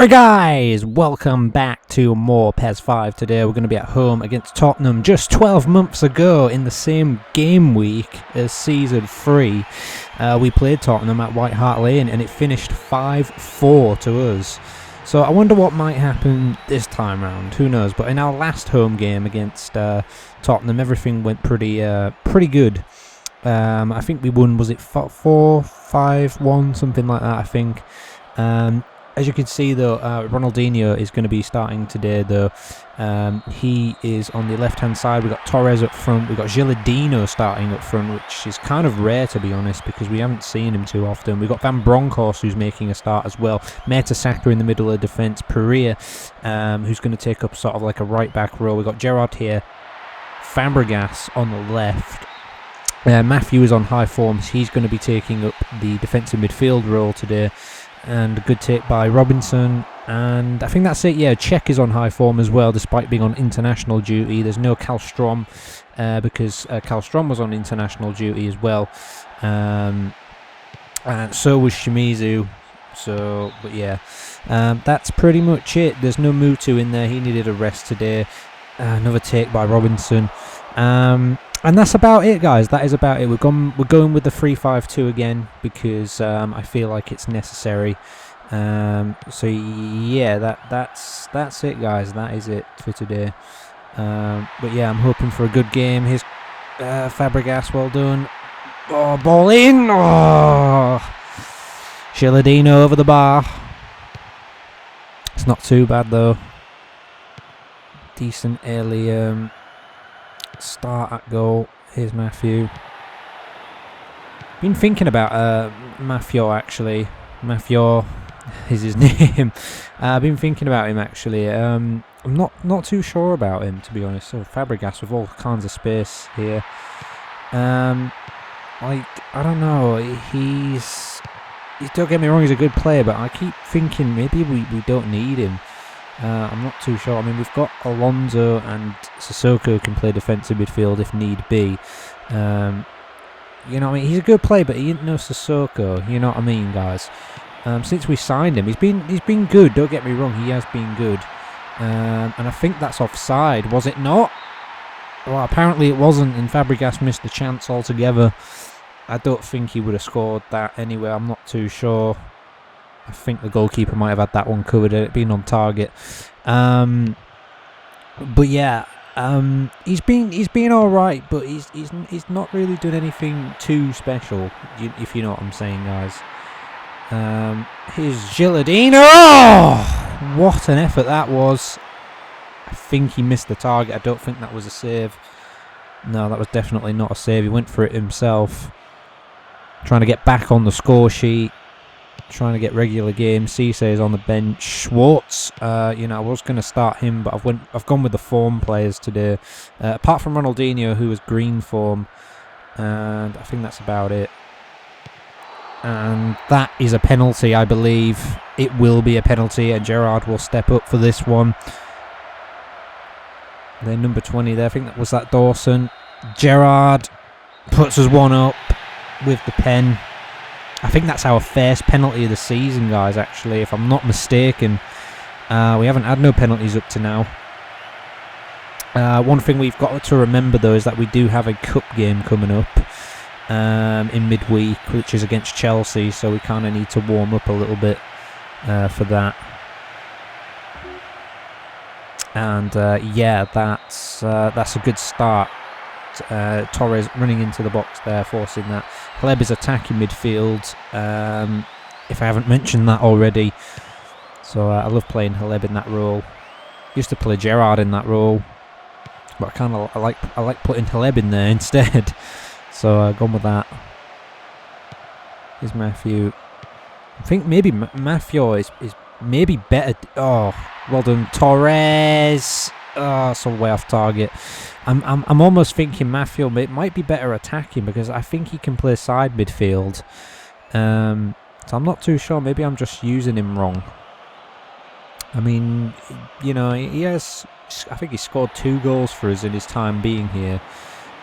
Right guys, welcome back to more PES 5. Today we're going to be at home against Tottenham. Just 12 months ago in the same game week as Season 3, we played Tottenham at White Hart Lane and it finished 5-4 to us. So I wonder what might happen this time round, who knows. But in our last home game against Tottenham, everything went pretty good. I think we won, was it 4-5-1, something like that I think. As you can see though, Ronaldinho is going to be starting today though. He is on the left hand side. We've got Torres up front. We've got Gilardino starting up front, which is kind of rare to be honest because we haven't seen him too often. We've got Van Bronckhorst who's making a start as well. Mertesacker in the middle of defence. Pereira who's going to take up sort of like a right back role. We've got Gerrard here. Fabregas on the left. Matthew is on high form. He's going to be taking up the defensive midfield role today. And a good take by Robinson, and I think that's it. Yeah, Czech is on high form as well, despite being on international duty. There's no Kallstrom because Kallstrom was on international duty as well, and so was Shimizu. So, but yeah, that's pretty much it. There's no Mutu in there. He needed a rest today. Another take by Robinson. And that's about it, guys. That is about it. We're going with the 3-5-2 again because I feel like it's necessary. So yeah, that's it, guys. That is it for today. But yeah, I'm hoping for a good game. Here's Fabregas, well done. Oh, ball in. Oh, Gilardino over the bar. It's not too bad though. Decent early start at goal. Here's Matthew. Been thinking about Matthew actually. Matthew is his name. I've been thinking about him actually. I'm not too sure about him to be honest. So Fabregas with all kinds of space here. Like I don't know. He's don't get me wrong. He's a good player, but I keep thinking maybe we don't need him. I'm not too sure. I mean, we've got Alonso and Sissoko can play defensive midfield if need be. You know what I mean? He's a good player, but he ain't no Sissoko. You know what I mean, guys? Since we signed him, he's been good. Don't get me wrong, he has been good. And I think that's offside, was it not? Well, apparently it wasn't, and Fabregas missed the chance altogether. I don't think he would have scored that anyway. I'm not too sure. I think the goalkeeper might have had that one covered, it being on target. But yeah, he's been all right, but he's not really done anything too special, if you know what I'm saying, guys. Here's Gilardino. Oh, what an effort that was! I think he missed the target. I don't think that was a save. No, that was definitely not a save. He went for it himself, trying to get back on the score sheet. Trying to get regular games. Cisse is on the bench. Schwartz, you know, I was going to start him, but I've gone with the form players today. Apart from Ronaldinho, who was green form, and I think that's about it. And that is a penalty, I believe. It will be a penalty, and Gerrard will step up for this one. Then number 20 there, I think that was that Dawson. Gerrard puts us one up with the pen. I think that's our first penalty of the season, guys, actually, if I'm not mistaken. We haven't had no penalties up to now. One thing we've got to remember, though, is that we do have a cup game coming up in midweek, which is against Chelsea, so we kind of need to warm up a little bit for that. And, yeah, that's a good start. Torres running into the box there, forcing that. Hleb is attacking midfield, if I haven't mentioned that already. So I love playing Hleb in that role. Used to play Gerrard in that role, but I like putting Hleb in there instead. So I've gone with that. Here's Matthew. I think maybe Matthew is maybe better. Oh, well done, Torres. Oh, so way off target. I'm almost thinking Matthew might be better attacking because I think he can play side midfield. So I'm not too sure. Maybe I'm just using him wrong. I mean, you know, he has. I think he scored 2 goals for us in his time being here,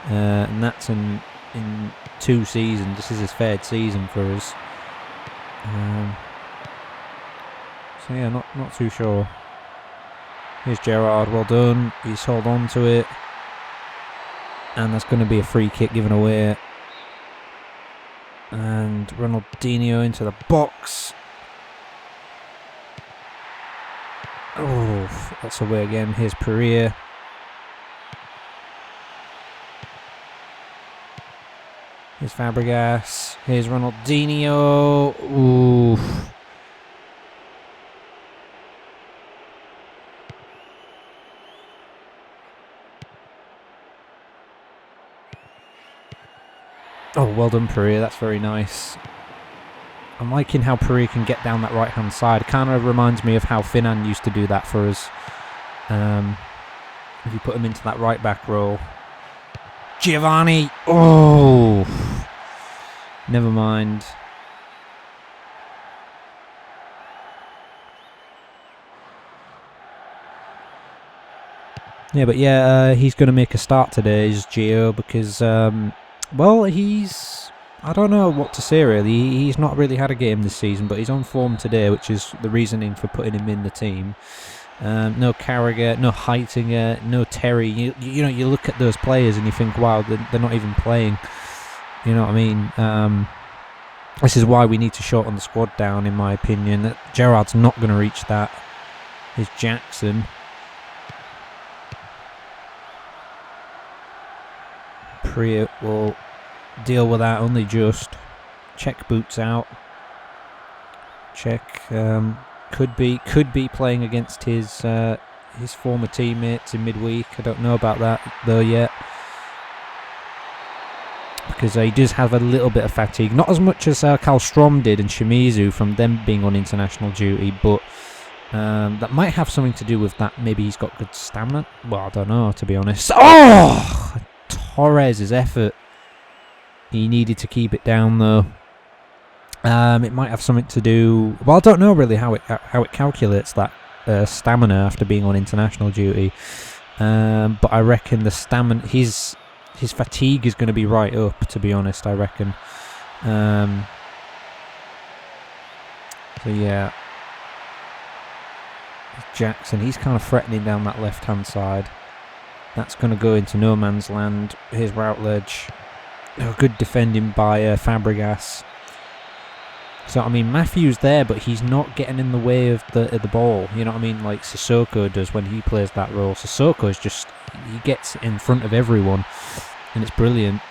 and that's in 2 seasons. This is his 3rd season for us. So yeah, not too sure. Here's Gerrard, well done. He's held on to it. And that's going to be a free kick given away. And Ronaldinho into the box. Oh, that's away again. Here's Pereira. Here's Fabregas. Here's Ronaldinho. Oof. Oh, well done, Pereira. That's very nice. I'm liking how Pereira can get down that right-hand side. It kind of reminds me of how Finan used to do that for us. If you put him into that right-back role. Giovanni! Oh! Never mind. Yeah, but yeah, he's going to make a start today, is Gio, because... well, I don't know what to say really. He's not really had a game this season, but he's on form today, which is the reasoning for putting him in the team. No Carragher, no Heitinger, no Terry. You know, you look at those players and you think, wow, they're not even playing. You know what I mean? This is why we need to shorten the squad down, in my opinion. Gerrard's not going to reach that. Here's Jackson. Priya will deal with that only just. Check boots out. Check could be playing against his former teammates in midweek. I don't know about that though yet, because he does have a little bit of fatigue. Not as much as Karlstrom did and Shimizu from them being on international duty, but that might have something to do with that. Maybe he's got good stamina. Well, I don't know, to be honest. Oh! Torres' effort. He needed to keep it down though. It might have something to do. Well, I don't know really how it calculates that stamina after being on international duty. But I reckon the stamina, his fatigue is going to be right up. To be honest, I reckon. So yeah, Jackson. He's kind of threatening down that left-hand side. That's going to go into no man's land. Here's Routledge. Oh, good defending by Fabregas. So I mean, Matthew's there, but he's not getting in the way of the ball. You know what I mean? Like Sissoko does when he plays that role. Sissoko is just, he gets in front of everyone, and it's brilliant.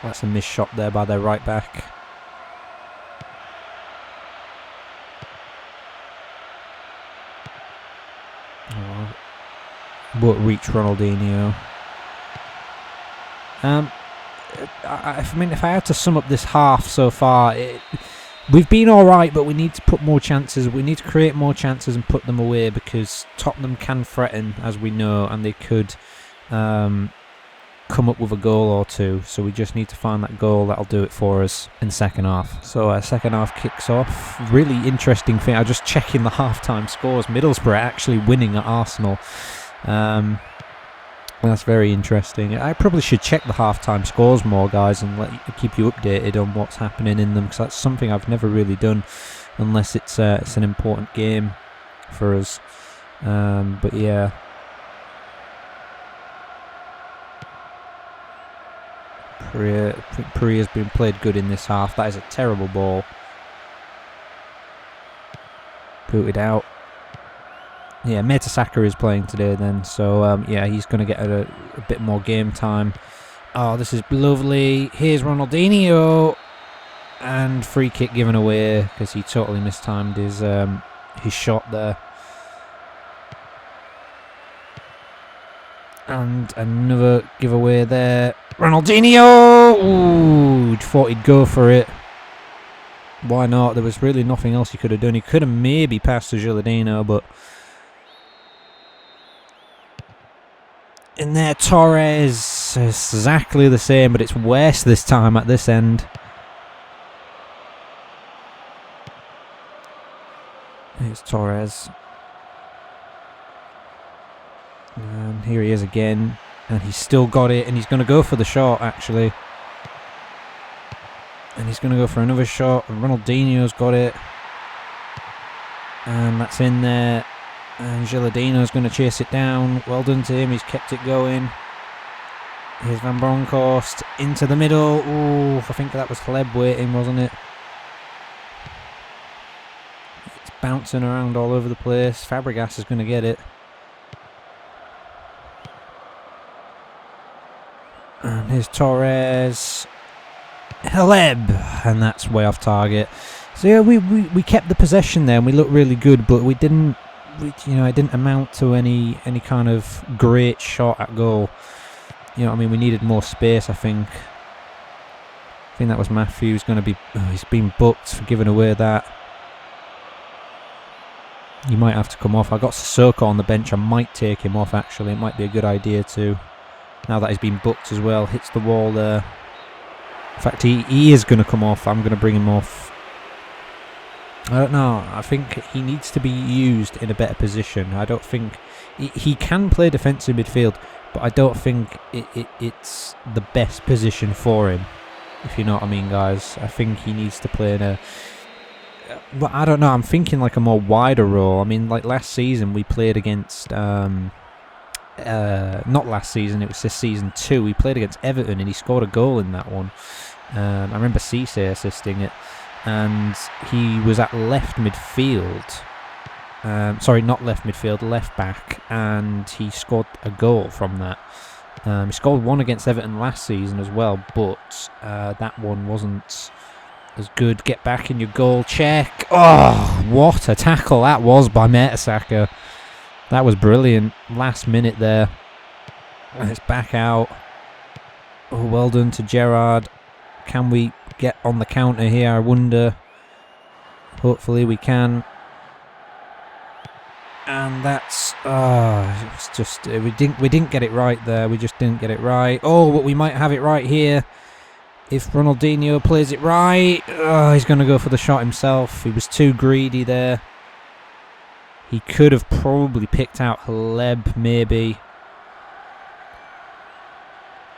That's a missed shot there by their right back. Oh, won't reach Ronaldinho. I mean, if I had to sum up this half so far, we've been alright, but we need to put more chances. We need to create more chances and put them away, because Tottenham can threaten, as we know, and they could come up with a goal or two. So we just need to find that goal that'll do it for us in the second half. So second half kicks off. Really interesting thing. I'm just checking the half-time scores. Middlesbrough actually winning at Arsenal. That's very interesting. I probably should check the half-time scores more, guys, and keep you updated on what's happening in them, because that's something I've never really done unless it's an important game for us. But yeah. Pereira's been played good in this half. That is a terrible ball. Booted out. Yeah, Mertesacker is playing today then, so yeah, he's going to get a bit more game time. Oh, this is lovely. Here's Ronaldinho, and free kick given away because he totally mistimed his shot there. And another giveaway there. Ronaldinho! Ooh, thought he'd go for it. Why not? There was really nothing else he could have done. He could have maybe passed to Gilardino, but... in there, Torres. It's exactly the same, but it's worse this time at this end. Here's Torres. And here he is again. And he's still got it, and he's going to go for the shot, actually. And he's going to go for another shot, and Ronaldinho's got it. And that's in there. And Gilardino's going to chase it down. Well done to him, he's kept it going. Here's Van Bronckhorst into the middle. Ooh, I think that was Hleb waiting, wasn't it? It's bouncing around all over the place. Fabregas is going to get it. And here's Torres. Hleb! And that's way off target. So yeah, we kept the possession there and we looked really good, but we didn't, it didn't amount to any kind of great shot at goal. You know what I mean? We needed more space, I think. I think that was Matthews going to be... Oh, he's been booked for giving away that. He might have to come off. I got Sissoko on the bench. I might take him off, actually. It might be a good idea too. Now that he's been booked as well. Hits the wall there. In fact, he is going to come off. I'm going to bring him off. I don't know. I think he needs to be used in a better position. I don't think... He can play defensive midfield, but I don't think it's the best position for him, if you know what I mean, guys. I think he needs to play in a... Well, I don't know. I'm thinking like a more wider role. I mean, like last season we played against... not last season, it was this season 2. We played against Everton and he scored a goal in that one. I remember Cisse assisting it. And he was at left midfield. Sorry, not left midfield, left back, and he scored a goal from that. He scored one against Everton last season as well, but that one wasn't as good. Get back in your goal, check. Oh, what a tackle that was by Mertesacker. That was brilliant. Last minute there. And it's back out. Oh, well done to Gerrard. Can we get on the counter here, I wonder? Hopefully we can. And that's it's just we didn't get it right there. We just didn't get it right. Oh, but we might have it right here if Ronaldinho plays it right. Oh, he's going to go for the shot himself. He was too greedy there. He could have probably picked out Hleb, maybe.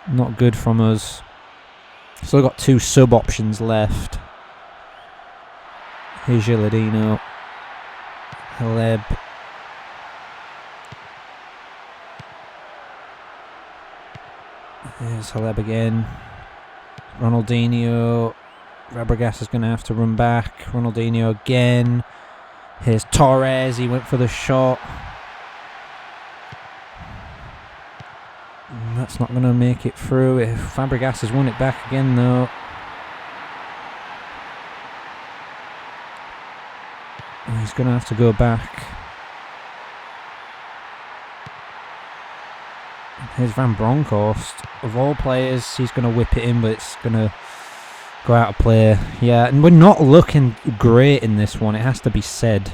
Not good from us. Still got 2 sub options left. Here's Gilardino. Hleb. Here's Hleb again. Ronaldinho. Fabregas is going to have to run back. Ronaldinho again. Here's Torres. He went for the shot. That's not going to make it through. Fabregas has won it back again, though. And he's going to have to go back. Here's Van Bronckhorst. Of all players, he's going to whip it in, but it's going to go out of play. Yeah, and we're not looking great in this one, it has to be said.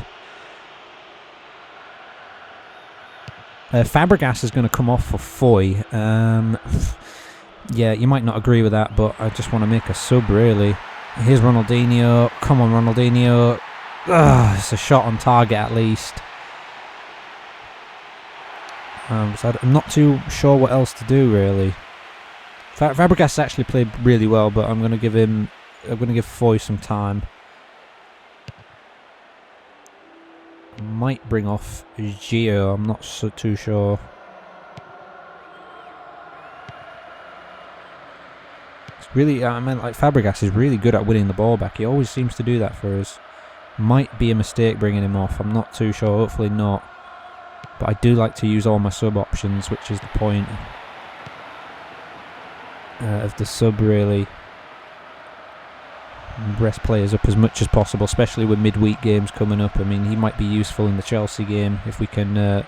Fabregas is going to come off for Foy. Yeah, you might not agree with that, but I just want to make a sub, really. Here's Ronaldinho. Come on, Ronaldinho. Ugh, it's a shot on target, at least. So I'm not too sure what else to do, really. Fabregas actually played really well, but I'm going to give Foy some time. Might bring off Gio, I'm not too sure. It's really, I mean, like Fabregas is really good at winning the ball back. He always seems to do that for us. Might be a mistake bringing him off. I'm not too sure. Hopefully not. But I do like to use all my sub options, which is the point of the sub, really. Rest players up as much as possible, especially with midweek games coming up. I mean, he might be useful in the Chelsea game if we can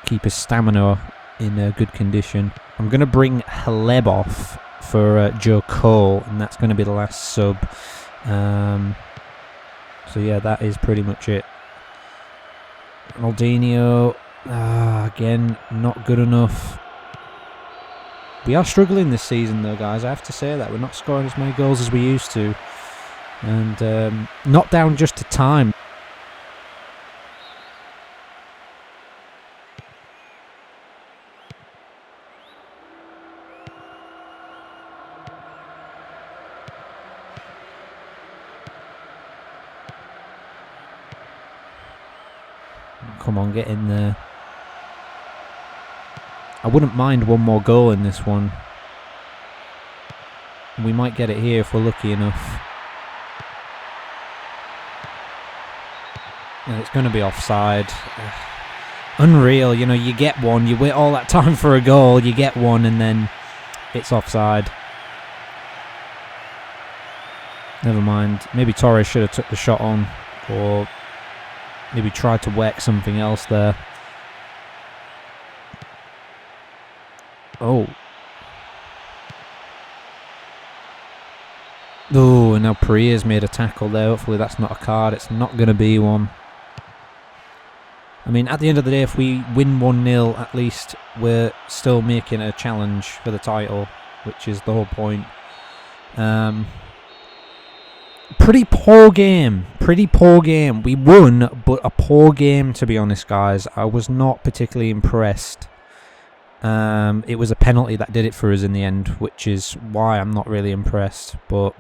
keep his stamina in good condition. I'm going to bring Hleb off for Joe Cole, and that's going to be the last sub. So yeah, that is pretty much it. Ronaldinho, again, not good enough. We are struggling this season though, guys, I have to say that. We're not scoring as many goals as we used to. And not down just to time. Come on, get in there. I wouldn't mind one more goal in this one. We might get it here if we're lucky enough. And it's going to be offside. Unreal, you know, you get one, you wait all that time for a goal, you get one, and then it's offside. Never mind. Maybe Torres should have took the shot on, or maybe tried to work something else there. Oh. Oh, and now Pereira's made a tackle there. Hopefully that's not a card. It's not going to be one. I mean, at the end of the day, if we win 1-0, at least we're still making a challenge for the title, which is the whole point. Pretty poor game. Pretty poor game. We won, but a poor game, to be honest, guys. I was not particularly impressed. It was a penalty that did it for us in the end, which is why I'm not really impressed. But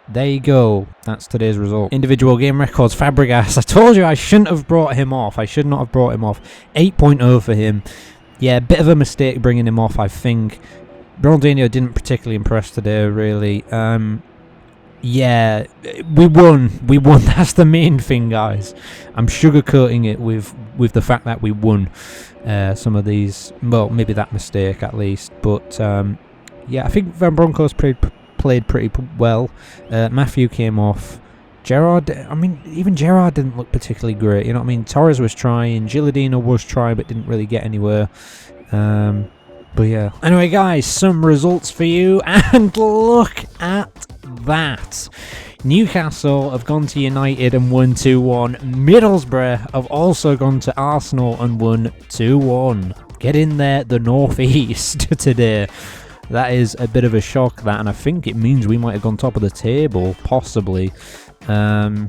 there you go. That's today's result. Individual game records. Fabregas. I told you I shouldn't have brought him off. I should not have brought him off. 8.0 for him. Yeah, bit of a mistake bringing him off, I think. Ronaldinho didn't particularly impress today, really. Yeah, we won. We won. That's the main thing, guys. I'm sugarcoating it with the fact that we won some of these. Well, maybe that mistake at least. But yeah, I think Van Bronckhorst played pretty well. Matthew came off. Gerrard, I mean, even Gerrard didn't look particularly great. You know what I mean? Torres was trying. Gilardino was trying, but didn't really get anywhere. But yeah. Anyway, guys, some results for you. And look at that. Newcastle have gone to United and won 2-1. Middlesbrough have also gone to Arsenal and won 2-1. Get in there, the northeast today. That is a bit of a shock, that, and I think it means we might have gone top of the table, possibly. I'm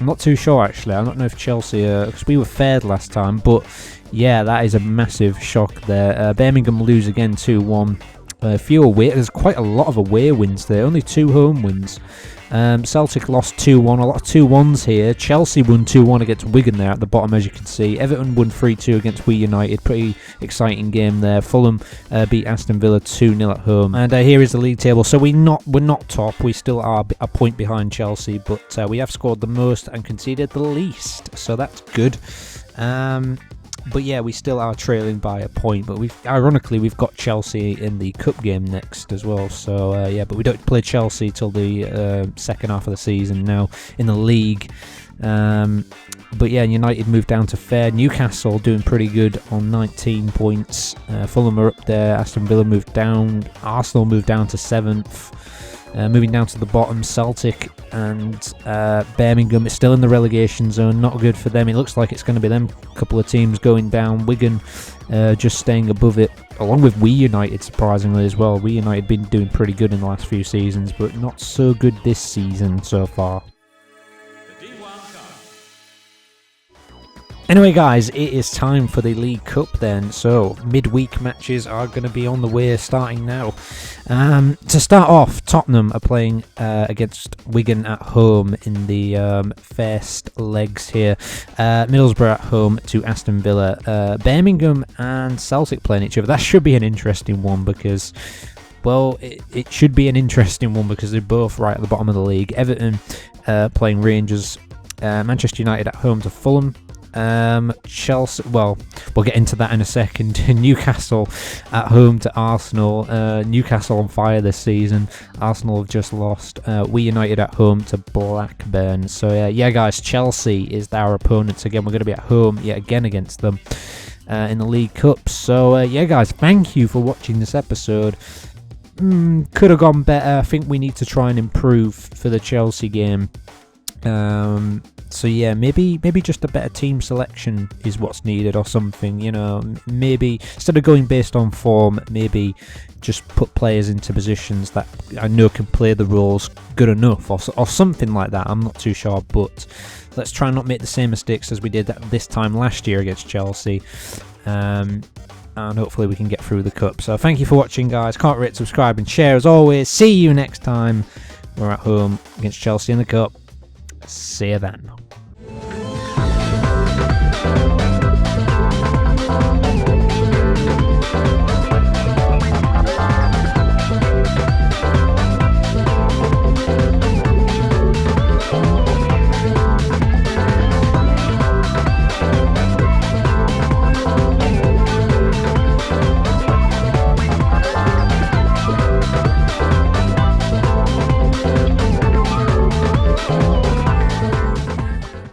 not too sure, actually. I don't know if Chelsea, because we were third last time, but yeah, that is a massive shock there. Birmingham lose again 2-1. Few away. There's quite a lot of away wins there. Only 2 home wins. Celtic lost 2-1. A lot of 2-1s here. Chelsea won 2-1 against Wigan there at the bottom, as you can see. Everton won 3-2 against We United. Pretty exciting game there. Fulham beat Aston Villa 2-0 at home. And here is the league table. So we're not top. We still are a point behind Chelsea, but we have scored the most and conceded the least. So that's good. But yeah, we still are trailing by a point. But ironically, we've got Chelsea in the cup game next as well. So yeah, but we don't play Chelsea till the second half of the season now in the league. But yeah, United moved down to third. Newcastle doing pretty good on 19 points. Fulham are up there. Aston Villa moved down. Arsenal moved down to 7th. Moving down to the bottom, Celtic and Birmingham is still in the relegation zone. Not good for them. It looks like it's going to be them couple of teams going down. Wigan just staying above it, along with We United, surprisingly as well. We United been doing pretty good in the last few seasons, but not so good this season so far. Anyway, guys, it is time for the League Cup then. So, midweek matches are going to be on the way starting now. To start off, Tottenham are playing against Wigan at home in the first legs here. Middlesbrough at home to Aston Villa. Birmingham and Celtic playing each other. That should be an interesting one because, well, it should be an interesting one because they're both right at the bottom of the league. Everton playing Rangers. Manchester United at home to Fulham. Chelsea, well, we'll get into that in a second. Newcastle at home to Arsenal. Newcastle on fire this season. Arsenal have just lost. We United at home to Blackburn. So yeah, guys, Chelsea is our opponents again. We're going to be at home yet again against them in the League Cup. So yeah, guys, thank you for watching this episode. Could have gone better. I think we need to try and improve for the Chelsea game. So yeah, maybe just a better team selection is what's needed or something, you know. Maybe instead of going based on form, maybe just put players into positions that I know can play the roles good enough or something like that. I'm not too sure, but let's try and not make the same mistakes as we did this time last year against Chelsea. And hopefully we can get through the cup. So thank you for watching, guys. Can't rate, subscribe and share as always. See you next time. We're at home against Chelsea in the cup. See you then.